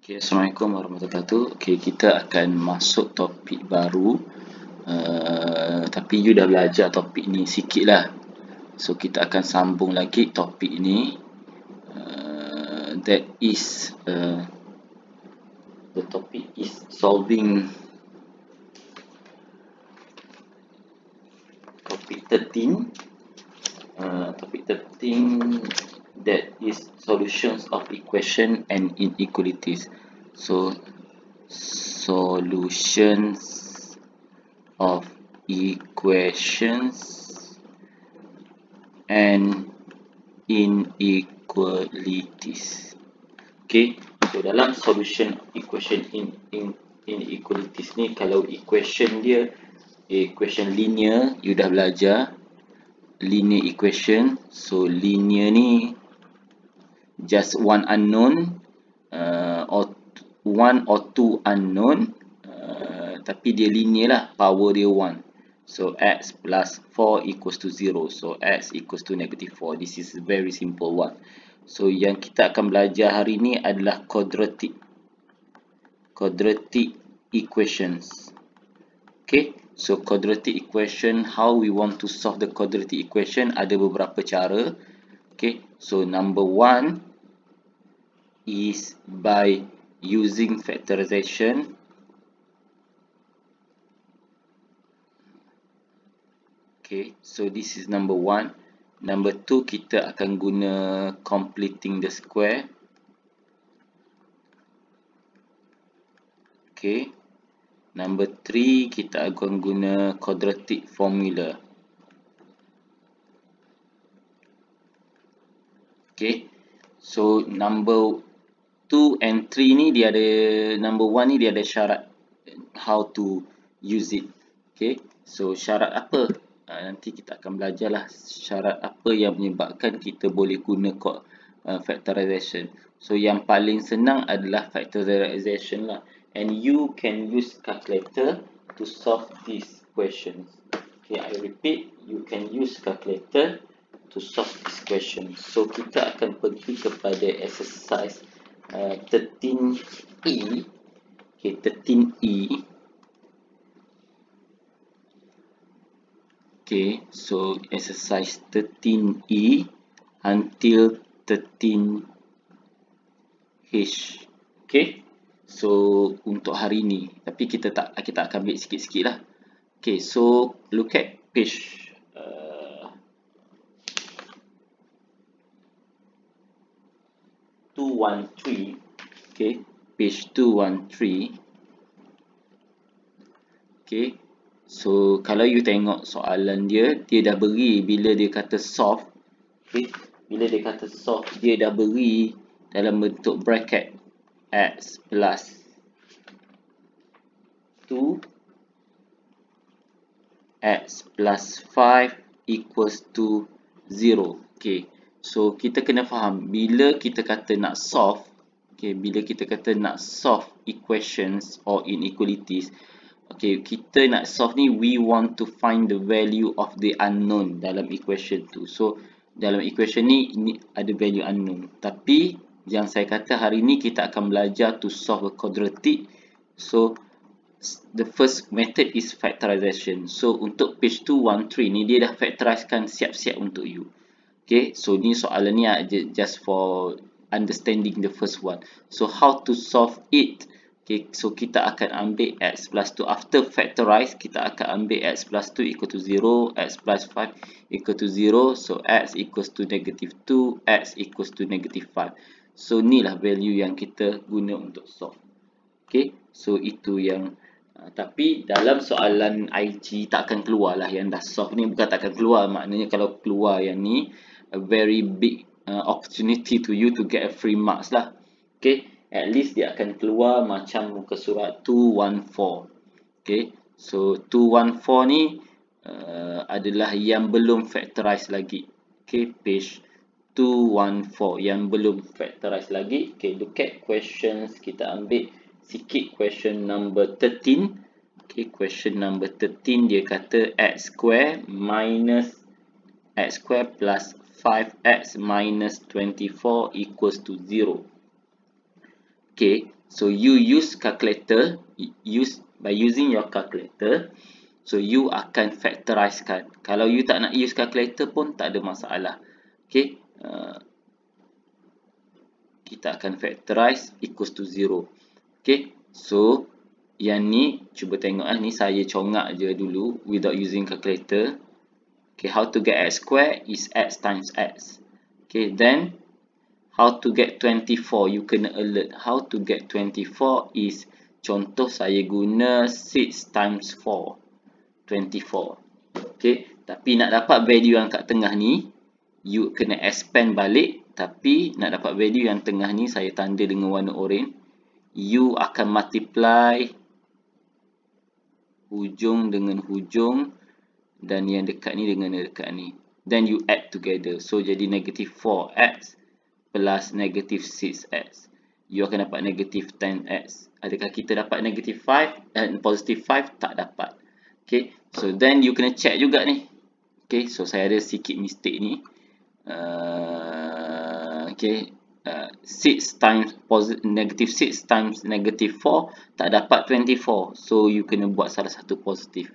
Okay, Assalamualaikum warahmatullahi wabarakatuh. Okay, kita akan masuk topik baru. Tapi you dah belajar topik ni sikit lah. So, kita akan sambung lagi topik ni. That is, the topic is solving topic 13. Topic 13 that is solutions of equation and inequalities. So, solutions of equations and inequalities. Okay, so dalam solution equation inequalities ni, kalau equation dia equation linear, you dah belajar linear equation. So linear ni just one unknown, or one or two unknown, tapi dia linear lah, power dia 1. So x plus 4 equals to 0. So x equals to -4. This is a very simple one. So yang kita akan belajar hari ni adalah quadratic equations. Okay, so quadratic equation, how we want to solve the quadratic equation, ada beberapa cara. Okay, so number 1 is by using factorization. Okay, so this is number 1. Number 2, kita akan guna completing the square. Okay, number 3, kita akan guna quadratic formula. Okay, so number 2 and 3 ni dia ada, number 1 ni dia ada syarat how to use it. Okay, so syarat apa? Nanti kita akan belajar lah syarat apa yang menyebabkan kita boleh guna factorization. So yang paling senang adalah factorization lah, and you can use calculator to solve these questions. Okay, I repeat, you can use calculator to solve this question. So kita akan pergi kepada exercise 13E. Okay, 13E. Okay, so exercise 13E until 13H. Okay, so untuk hari ni, tapi kita akan ambil sikit-sikit lah. Okay, so look at page 213. Okay, page 213. Okay, so kalau you tengok soalan dia, dia dah beri bila dia kata solve. Okay, bila dia kata solve, dia dah beri dalam bentuk bracket x plus 2 x plus 5 equals to 0. Okay, so kita kena faham bila kita kata nak solve. Okay, bila kita kata nak solve equations or inequalities, okay, kita nak solve ni, we want to find the value of the unknown dalam equation tu. So dalam equation ni, ini ada value unknown. Tapi yang saya kata hari ni kita akan belajar to solve a quadratic. So the first method is factorization. So untuk page 213 ni, dia dah factorizekan siap-siap untuk you. Okay, so ni soalan ni just for understanding the first one. So how to solve it? Okay, so kita akan ambil x plus 2. After factorize, kita akan ambil x plus 2 equal to 0, x plus 5 equal to 0. So x equals to -2, x equals to -5. So ni lah value yang kita guna untuk solve. Okay, so itu yang tapi dalam soalan IG tak akan keluar lah yang dah solve ni. Bukan tak akan keluar, maknanya kalau keluar yang ni, a very big opportunity to you to get a free marks lah. Okay, at least dia akan keluar macam muka surat 214. Okay, so 214 ni adalah yang belum factorize lagi. Okay, page 214 yang belum factorize lagi. Okay, look at questions. Kita ambil sikit question number 13. Okay, question number 13 dia kata x square minus x square plus 5x minus 24 equals to 0. Okay, So you use calculator, by using your calculator, so you akan factorizekan. Kalau you tak nak use calculator pun tak ada masalah. Okay, kita akan factorize equals to 0. Okay, so yang ni cuba tengok ni saya congak je dulu without using calculator. Okay, how to get x square is x times x. Okay, then how to get 24, you kena alert. How to get 24 is, contoh saya guna 6 times 4, 24. Okay, tapi nak dapat value yang kat tengah ni, you kena expand balik. Tapi nak dapat value yang tengah ni, saya tanda dengan warna orange. You akan multiply hujung dengan hujung, dan yang dekat ni dengan yang dekat ni. Then you add together. So jadi negative 4x plus negative 6x. You akan dapat negative 10x. Adakah kita dapat negative 5 dan positive 5? Tak dapat. Okay, so then you kena check juga ni. Okay, so saya ada sikit mistake ni. Okay, 6 times negative 6 times negative 4 tak dapat 24. So you kena buat salah satu positif.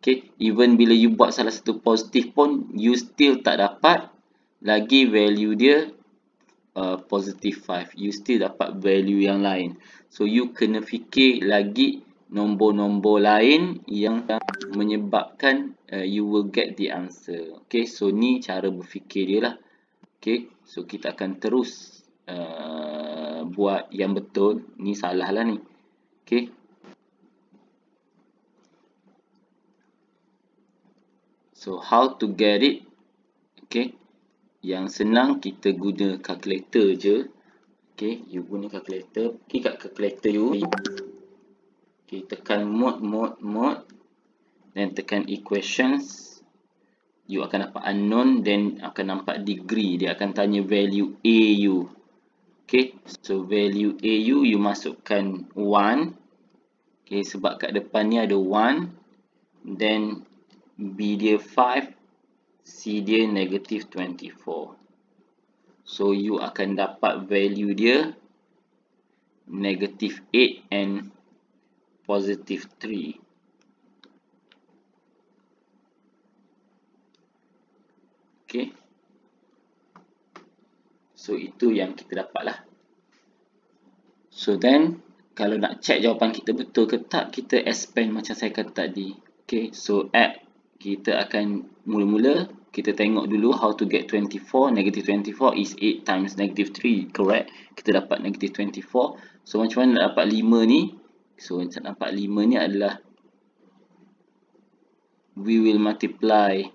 Okay, even bila you buat salah satu positif pun, you still tak dapat lagi value dia positive 5. You still dapat value yang lain. So you kena fikir lagi nombor-nombor lain yang menyebabkan you will get the answer. Okay, so ni cara berfikir dia lah. Okay, so kita akan terus buat yang betul. Ni salah lah ni. Okay, so how to get it? Okay, yang senang kita guna calculator je. Okay, you guna calculator. Pergi kat calculator you. Okay, tekan mode. Then tekan equations. You akan dapat unknown. Then akan nampak degree. Dia akan tanya value AU. Okay, so value AU you masukkan 1. Okay, sebab kat depan ni ada 1. Then B dia 5, C dia negative 24. So you akan dapat value dia negative 8 and positive 3. Okay, so itu yang kita dapat lah. So then kalau nak check jawapan kita betul ke tak, kita expand macam saya kata tadi. Okay, so add. Kita akan mula-mula kita tengok dulu how to get 24. Negative 24 is 8 times negative 3. Correct. Kita dapat negative 24. So macam mana nak dapat 5 ni? So nak dapat 5 ni adalah we will multiply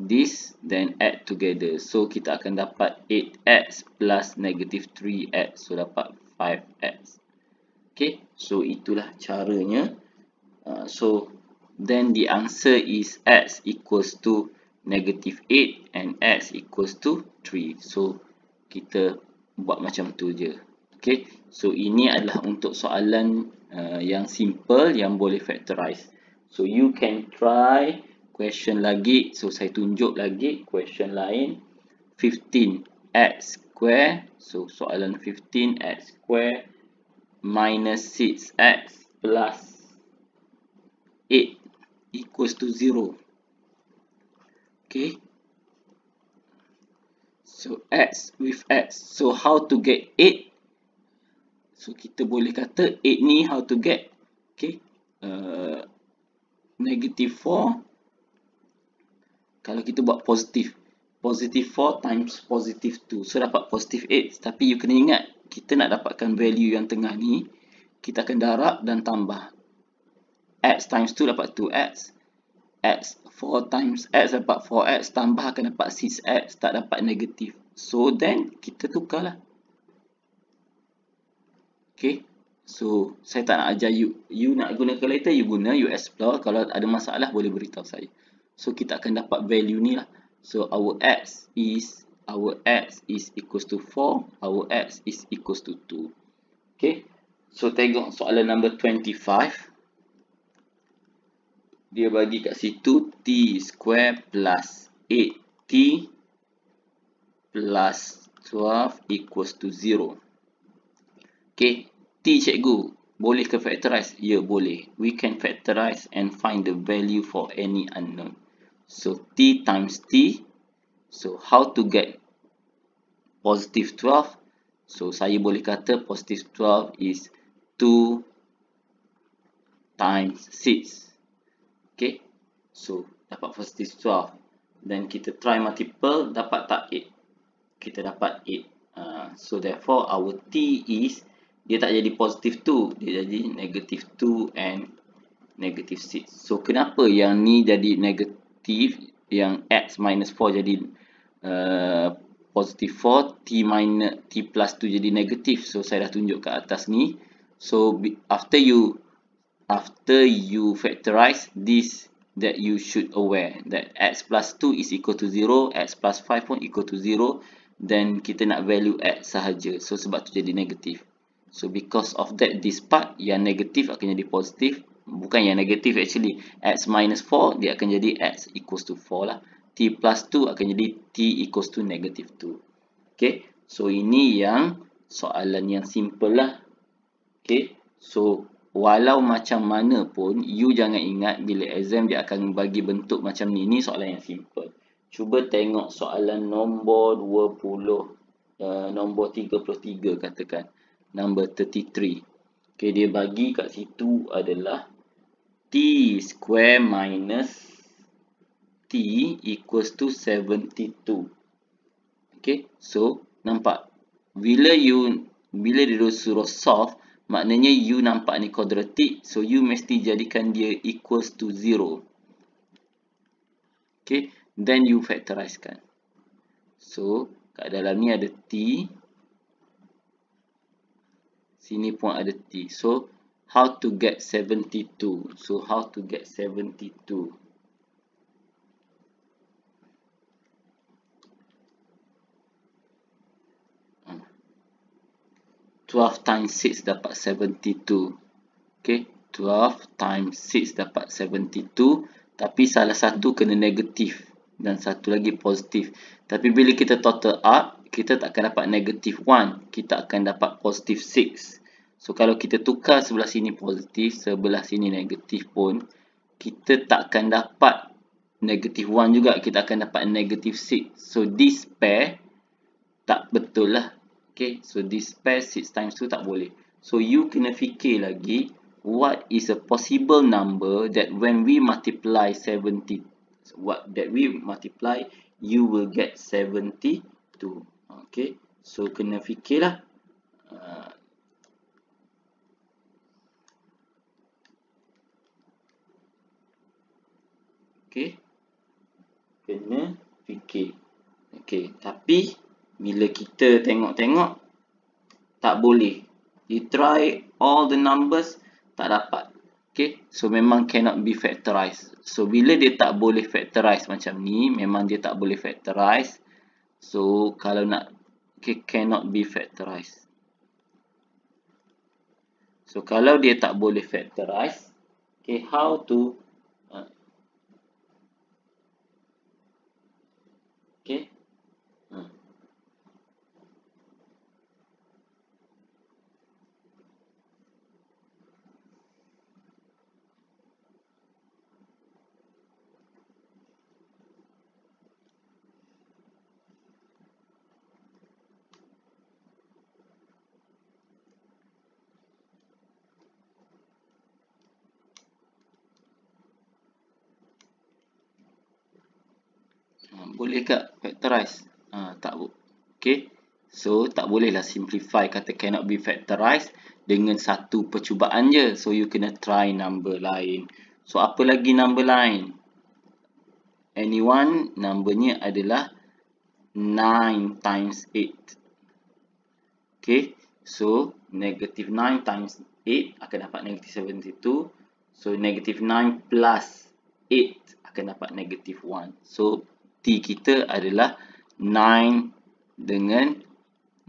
this then add together. So kita akan dapat 8x plus negative 3x. So dapat 5x. Okay. So itulah caranya. So then the answer is x equals to negative 8 and x equals to 3. So kita buat macam tu je. Okay, so ini adalah untuk soalan yang simple yang boleh factorize. So you can try question lagi. So saya tunjuk lagi question lain. 15x square. So soalan 15x square minus 6x plus 8 equals to 0. Okay, so x with x. So how to get 8? So kita boleh kata 8 ni how to get. Okay, negative 4. Kalau kita buat positif, positive 4 times positive 2. So dapat positive 8. Tapi you kena ingat, kita nak dapatkan value yang tengah ni, kita akan darab dan tambah. X times 2 dapat 2x. X 4 times x dapat 4x. Tambah akan dapat 6x. Tak dapat negatif. So then kita tukarlah. Okay. So saya tak nak ajar you. You nak guna calculator, you guna, you explore. Kalau ada masalah boleh beritahu saya. So kita akan dapat value ni lah. So our x is equals to 4. Our x is equals to 2. Okay. So tengok soalan number 25. Dia bagi kat situ t square plus 8t plus 12 equals to 0. Okay, T cikgu, boleh ke factorize? Ya, boleh. We can factorize and find the value for any unknown. So, T times T. So, how to get positive 12? So, saya boleh kata positive 12 is 2 times 6. Okay. So, dapat positive 12. Then, kita try multiple, dapat tak 8? Kita dapat 8. So, therefore, our T is, dia tak jadi positive 2. Dia jadi negative 2 and negative 6. So, kenapa yang ni jadi negative, yang x minus 4 jadi positive 4, T plus 2 jadi negative. So, saya dah tunjuk kat atas ni. So, after you factorize this, that you should aware that x plus 2 is equal to 0, x plus 5 pun equal to 0. Then, kita nak value x sahaja. So, sebab tu jadi negative. So, because of that, this part yang negative akan jadi positive. Bukan yang negative actually. X minus 4, dia akan jadi x equals to 4 lah. T plus 2 akan jadi T equals to negative 2. Okay. So, ini yang soalan yang simple lah. Okay. So, walau macam mana pun, you jangan ingat bila exam dia akan bagi bentuk macam ni. Ini soalan yang simple. Cuba tengok soalan nombor 20, nombor 33 katakan. Number 33. Okay, dia bagi kat situ adalah T square minus T equals to 72. Okay, so nampak. Bila dia suruh solve, maknanya you nampak ni quadratic. So, you mesti jadikan dia equals to 0. Okay, then you factorizekan. So, kat dalam ni ada T. Sini pun ada T. So, how to get 72? So, how to get 72? 12 times 6 dapat 72. Okay, 12 times 6 dapat 72. Tapi salah satu kena negatif dan satu lagi positif. Tapi bila kita total up, kita tak akan dapat negative 1. Kita akan dapat positive 6. So, kalau kita tukar sebelah sini positif, sebelah sini negatif pun, kita tak akan dapat negative 1 juga. Kita akan dapat negative 6. So, this pair tak betul lah. Okay, so this pair 6 times 2 tak boleh. So, you kena fikir lagi, what is a possible number that when we multiply 70, you will get 72. Okay, so kena fikirlah. Okay, kena fikir. Okay, tapi bila kita tengok-tengok, tak boleh. You try all the numbers, tak dapat. Okay, so memang cannot be factorized. So, bila dia tak boleh factorize macam ni, memang dia tak boleh factorize. So, kalau nak, okay, cannot be factorized. So, kalau dia tak boleh factorize, okay, how to, okay, boleh tak factorize? Tak boleh. Okay. So, tak bolehlah simplify kata cannot be factorized dengan satu percubaan je. So, you kena try number lain. So, apa lagi number lain? Anyone, numbernya adalah 9 times 8. Okay. So, negative 9 times 8 akan dapat negative 72. So, negative 9 plus 8 akan dapat negative 1. So, T kita adalah 9 dengan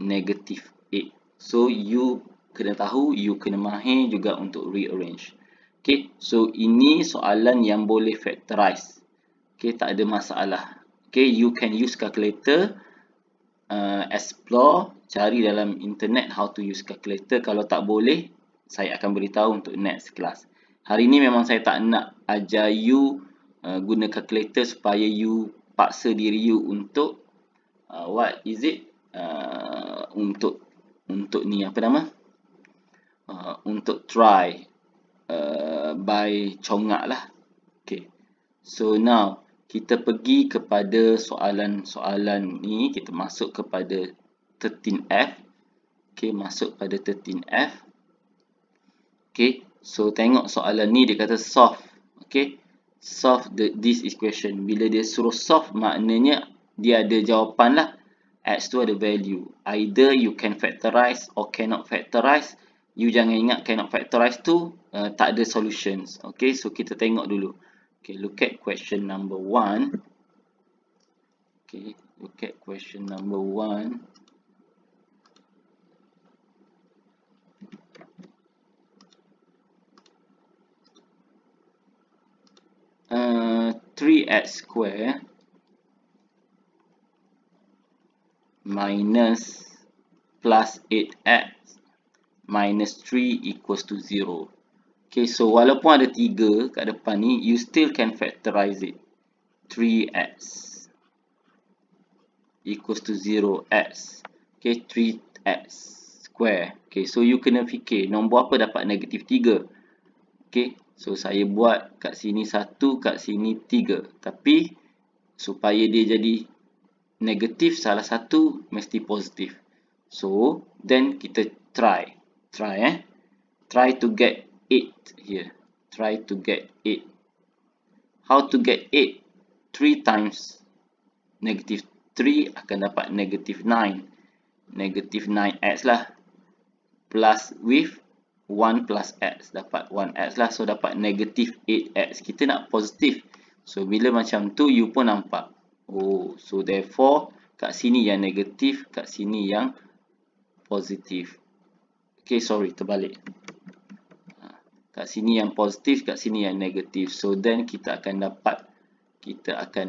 negative 8. So, you kena tahu, you kena mahir juga untuk rearrange. Okay, so ini soalan yang boleh factorize. Okay, tak ada masalah. Okay, you can use calculator, explore cari dalam internet how to use calculator. Kalau tak boleh, saya akan beritahu untuk next class. Hari ni memang saya tak nak ajar you guna calculator supaya you paksa diri you untuk what is it? Untuk ni apa nama? Untuk try by congak lah. Okay. So now kita pergi kepada soalan-soalan ni. Kita masuk kepada 13F. Okay, masuk pada 13F. Okay, so tengok soalan ni dia kata solve. Okay, solve this equation. Bila dia suruh solve maknanya dia ada jawapan lah. X tu ada value. Either you can factorize or cannot factorize. You jangan ingat cannot factorize tu tak ada solutions. Okay, so kita tengok dulu. Okay, look at question number 1. Okay, look at question number 1. 3x square minus plus 8x minus 3 equals to 0. Okay, so walaupun ada 3 kat depan ni, you still can factorize it. 3x equals to 0x. Okay, 3x square. Okay, so you kena fikir nombor apa dapat negatif 3. Okay, so saya buat kat sini 1, kat sini 3. Tapi supaya dia jadi negatif, salah satu mesti positif. So then kita try to get 8 here. Try to get 8. How to get 8? 3 times negative 3 akan dapat negative 9. Negative 9x lah. Plus with 1 plus x. Dapat 1x lah. So dapat negative 8x. Kita nak positif. So bila macam tu you pun nampak. Oh, so therefore kat sini yang negatif, kat sini yang positif. Okay, sorry, terbalik. Kat sini yang positif, kat sini yang negatif. So then kita akan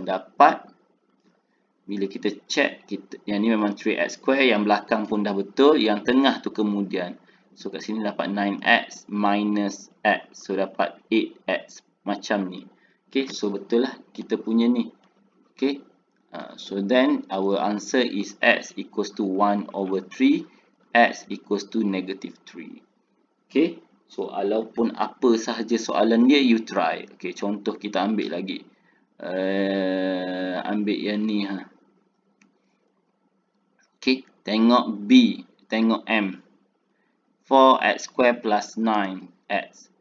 dapat bila kita check, yang ni memang 3x square, yang belakang pun dah betul, yang tengah tu kemudian. So kat sini dapat 9x minus x. So dapat 8x macam ni. Okay, so betul lah kita punya ni. Okay, so then our answer is x equals to 1 over 3. X equals to negative 3. Okay, so walaupun apa sahaja soalan dia, you try. Okay, contoh kita ambil lagi. Ambil yang ni. Okay, tengok B, tengok M. 4x square plus 9x.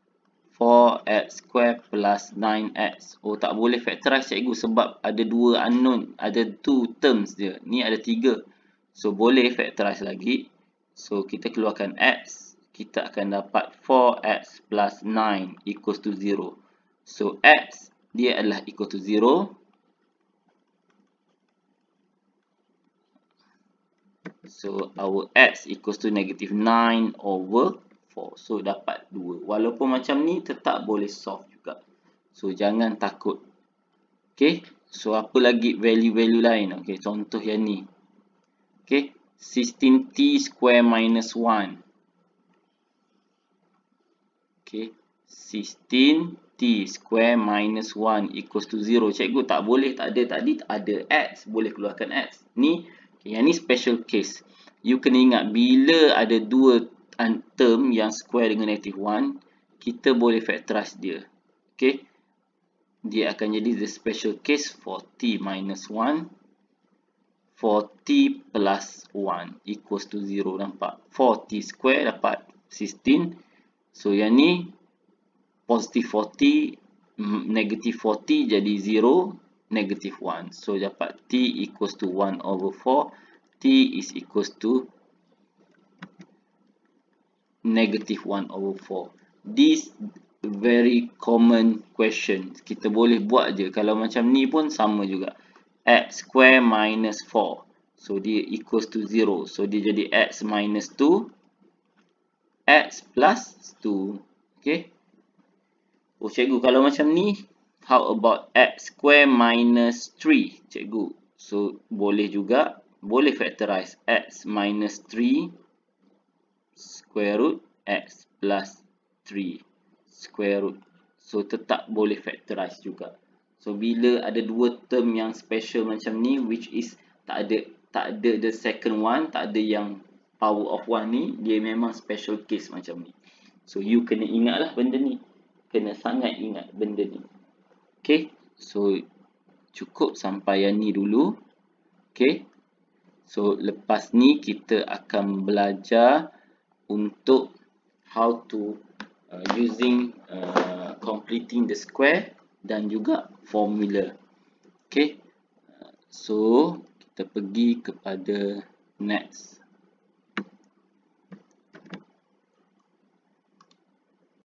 4x square plus 9x. Oh, tak boleh factorize cikgu sebab ada 2 unknown. Ada 2 terms dia. Ni ada 3. So, boleh factorize lagi. So, kita keluarkan x. Kita akan dapat 4x plus 9 equals to 0. So, x dia adalah equal to 0. So, our x equals to negative 9 over 4. So, dapat 2. Walaupun macam ni, tetap boleh solve juga. So, jangan takut. Okay. So, apa lagi value-value lain? Okay, contoh yang ni. Okay. 16t square minus 1. Okay. 16t square minus 1 equals to 0. Cikgu, tak boleh. Tak ada. Tadi ada x. Boleh keluarkan x. Ni. Yang ni special case. You kena ingat bila ada 2 term yang square dengan negative 1, kita boleh factorize dia. Okay. Dia akan jadi the special case for t minus 1. For t plus 1 equals to 0. Nampak? 4t square dapat 16. So yang ni positive 4t, negative 4t jadi 0. Negative 1. So dapat t equals to 1 over 4. T is equals to negative 1 over 4. This very common question. Kita boleh buat je. Kalau macam ni pun sama juga. X square minus 4. So dia equals to 0. So dia jadi x minus 2. X plus 2. Okay. Oh cikgu, kalau macam ni, how about x square minus 3, cikgu? So, boleh juga. boleh factorize x minus 3 square root x plus 3 square root. So tetap boleh factorize juga. So bila ada dua term yang special macam ni, which is tak ada the second one, tak ada yang power of 1 ni, dia memang special case macam ni. So you kena ingatlah benda ni. Kena sangat ingat benda ni. Okay, so cukup sampai yang ni dulu. Okay, so lepas ni kita akan belajar untuk how to using completing the square dan juga formula. Okay, so kita pergi kepada next.